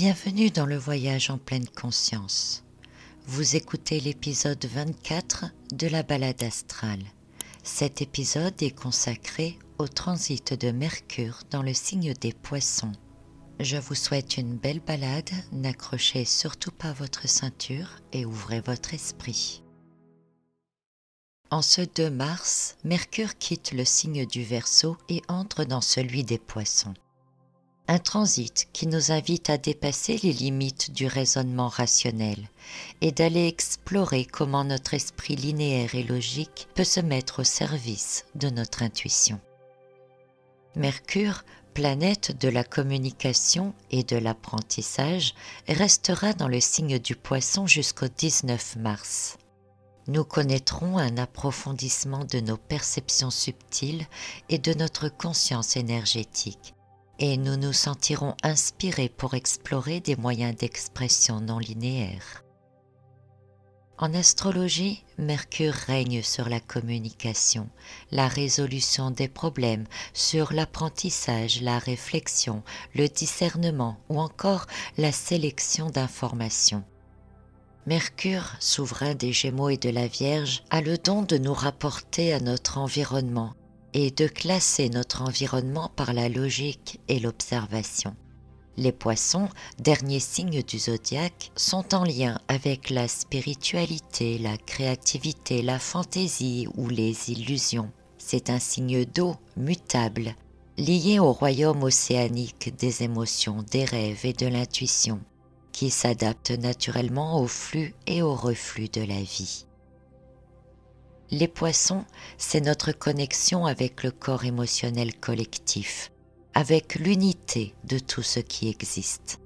Bienvenue dans le voyage en pleine conscience. Vous écoutez l'épisode 24 de la balade astrale. Cet épisode est consacré au transit de Mercure dans le signe des Poissons. Je vous souhaite une belle balade, n'accrochez surtout pas votre ceinture et ouvrez votre esprit. En ce 2 mars, Mercure quitte le signe du Verseau et entre dans celui des Poissons. Un transit qui nous invite à dépasser les limites du raisonnement rationnel et d'aller explorer comment notre esprit linéaire et logique peut se mettre au service de notre intuition. Mercure, planète de la communication et de l'apprentissage, restera dans le signe du Poisson jusqu'au 19 mars. Nous connaîtrons un approfondissement de nos perceptions subtiles et de notre conscience énergétique. Et nous nous sentirons inspirés pour explorer des moyens d'expression non linéaires. En astrologie, Mercure règne sur la communication, la résolution des problèmes, sur l'apprentissage, la réflexion, le discernement ou encore la sélection d'informations. Mercure, souverain des Gémeaux et de la Vierge, a le don de nous rapporter à notre environnement et de classer notre environnement par la logique et l'observation. Les Poissons, dernier signe du zodiaque, sont en lien avec la spiritualité, la créativité, la fantaisie ou les illusions. C'est un signe d'eau mutable, lié au royaume océanique des émotions, des rêves et de l'intuition, qui s'adapte naturellement au flux et au reflux de la vie. Les Poissons, c'est notre connexion avec le corps émotionnel collectif, avec l'unité de tout ce qui existe.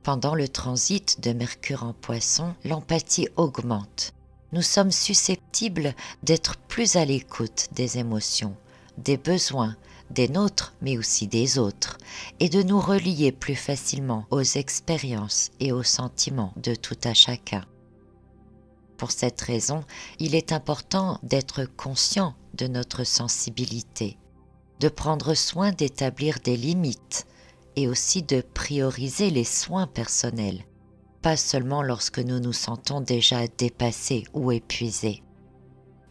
Pendant le transit de Mercure en Poisson, l'empathie augmente. Nous sommes susceptibles d'être plus à l'écoute des émotions, des besoins, des nôtres mais aussi des autres, et de nous relier plus facilement aux expériences et aux sentiments de tout à chacun. Pour cette raison, il est important d'être conscient de notre sensibilité, de prendre soin d'établir des limites et aussi de prioriser les soins personnels, pas seulement lorsque nous nous sentons déjà dépassés ou épuisés.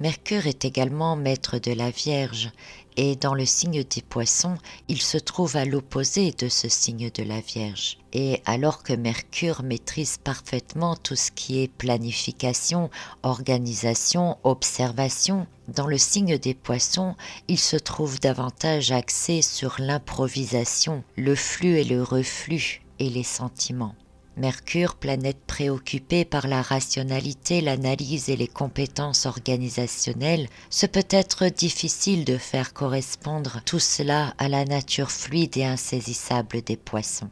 Mercure est également maître de la Vierge et dans le signe des Poissons, il se trouve à l'opposé de ce signe de la Vierge. Et alors que Mercure maîtrise parfaitement tout ce qui est planification, organisation, observation, dans le signe des Poissons, il se trouve davantage axé sur l'improvisation, le flux et le reflux et les sentiments. Mercure, planète préoccupée par la rationalité, l'analyse et les compétences organisationnelles, ce peut être difficile de faire correspondre tout cela à la nature fluide et insaisissable des Poissons.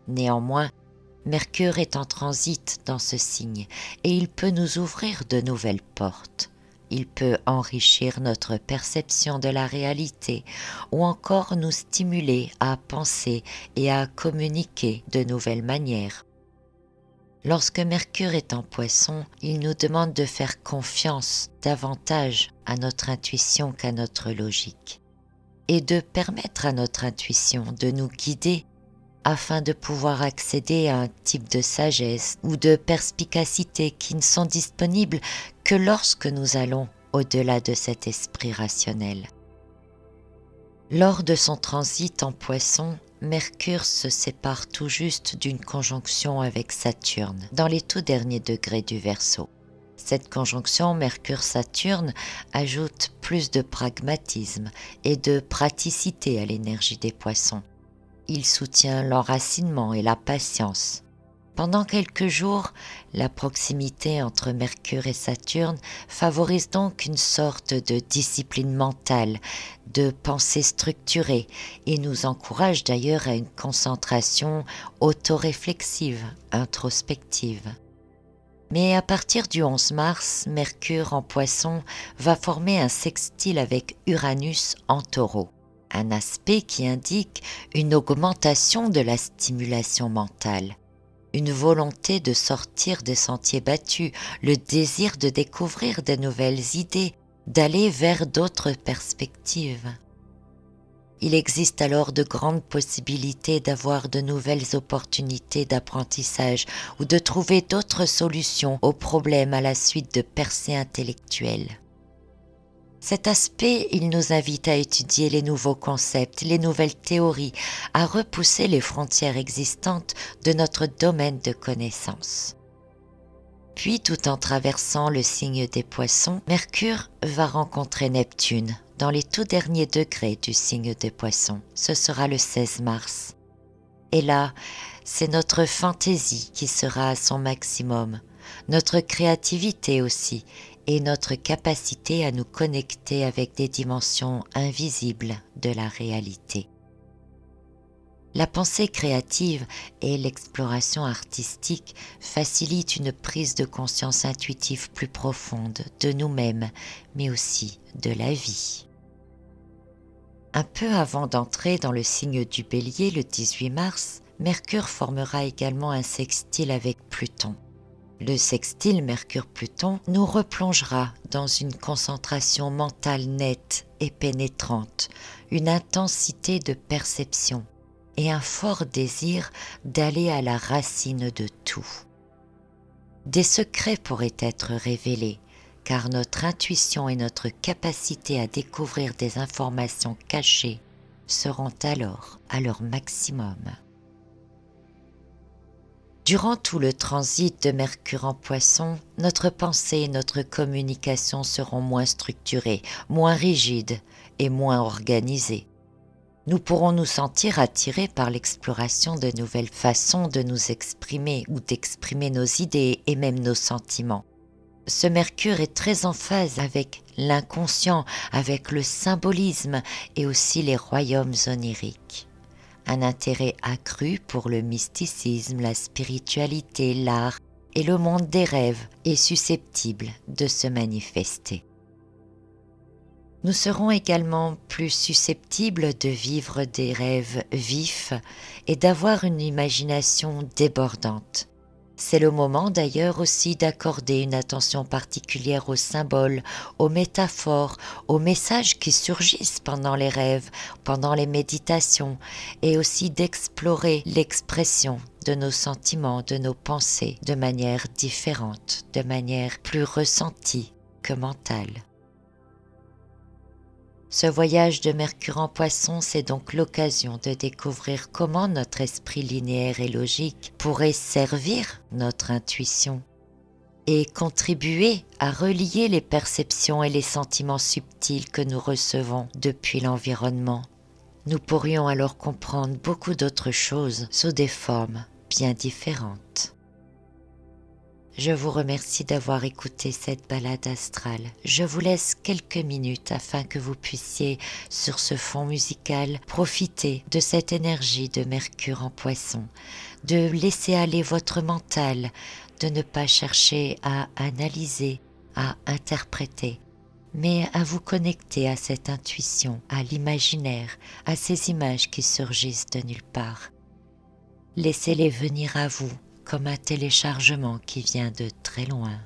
Néanmoins, Mercure est en transit dans ce signe et il peut nous ouvrir de nouvelles portes. Il peut enrichir notre perception de la réalité ou encore nous stimuler à penser et à communiquer de nouvelles manières. Lorsque Mercure est en Poisson, il nous demande de faire confiance davantage à notre intuition qu'à notre logique et de permettre à notre intuition de nous guider afin de pouvoir accéder à un type de sagesse ou de perspicacité qui ne sont disponibles que lorsque nous allons au-delà de cet esprit rationnel. Lors de son transit en Poisson, Mercure se sépare tout juste d'une conjonction avec Saturne, dans les tout derniers degrés du Verseau. Cette conjonction Mercure-Saturne ajoute plus de pragmatisme et de praticité à l'énergie des Poissons. Il soutient l'enracinement et la patience. Pendant quelques jours, la proximité entre Mercure et Saturne favorise donc une sorte de discipline mentale, de pensée structurée et nous encourage d'ailleurs à une concentration autoréflexive, introspective. Mais à partir du 11 mars, Mercure en Poisson va former un sextile avec Uranus en Taureau. Un aspect qui indique une augmentation de la stimulation mentale, une volonté de sortir des sentiers battus, le désir de découvrir de nouvelles idées, d'aller vers d'autres perspectives. Il existe alors de grandes possibilités d'avoir de nouvelles opportunités d'apprentissage ou de trouver d'autres solutions aux problèmes à la suite de percées intellectuelles. Cet aspect, il nous invite à étudier les nouveaux concepts, les nouvelles théories, à repousser les frontières existantes de notre domaine de connaissances. Puis, tout en traversant le signe des Poissons, Mercure va rencontrer Neptune dans les tout derniers degrés du signe des Poissons. Ce sera le 16 mars. Et là, c'est notre fantaisie qui sera à son maximum, notre créativité aussi, et notre capacité à nous connecter avec des dimensions invisibles de la réalité. La pensée créative et l'exploration artistique facilitent une prise de conscience intuitive plus profonde de nous-mêmes, mais aussi de la vie. Un peu avant d'entrer dans le signe du Bélier le 18 mars, Mercure formera également un sextile avec Pluton. Le sextile Mercure-Pluton nous replongera dans une concentration mentale nette et pénétrante, une intensité de perception et un fort désir d'aller à la racine de tout. Des secrets pourraient être révélés, car notre intuition et notre capacité à découvrir des informations cachées seront alors à leur maximum. Durant tout le transit de Mercure en Poisson, notre pensée et notre communication seront moins structurées, moins rigides et moins organisées. Nous pourrons nous sentir attirés par l'exploration de nouvelles façons de nous exprimer ou d'exprimer nos idées et même nos sentiments. Ce Mercure est très en phase avec l'inconscient, avec le symbolisme et aussi les royaumes oniriques. Un intérêt accru pour le mysticisme, la spiritualité, l'art et le monde des rêves est susceptible de se manifester. Nous serons également plus susceptibles de vivre des rêves vifs et d'avoir une imagination débordante. C'est le moment d'ailleurs aussi d'accorder une attention particulière aux symboles, aux métaphores, aux messages qui surgissent pendant les rêves, pendant les méditations, et aussi d'explorer l'expression de nos sentiments, de nos pensées, de manière différente, de manière plus ressentie que mentale. Ce voyage de Mercure en Poisson, c'est donc l'occasion de découvrir comment notre esprit linéaire et logique pourrait servir notre intuition et contribuer à relier les perceptions et les sentiments subtils que nous recevons depuis l'environnement. Nous pourrions alors comprendre beaucoup d'autres choses sous des formes bien différentes. Je vous remercie d'avoir écouté cette balade astrale. Je vous laisse quelques minutes afin que vous puissiez, sur ce fond musical, profiter de cette énergie de Mercure en Poisson, de laisser aller votre mental, de ne pas chercher à analyser, à interpréter, mais à vous connecter à cette intuition, à l'imaginaire, à ces images qui surgissent de nulle part. Laissez-les venir à vous, comme un téléchargement qui vient de très loin.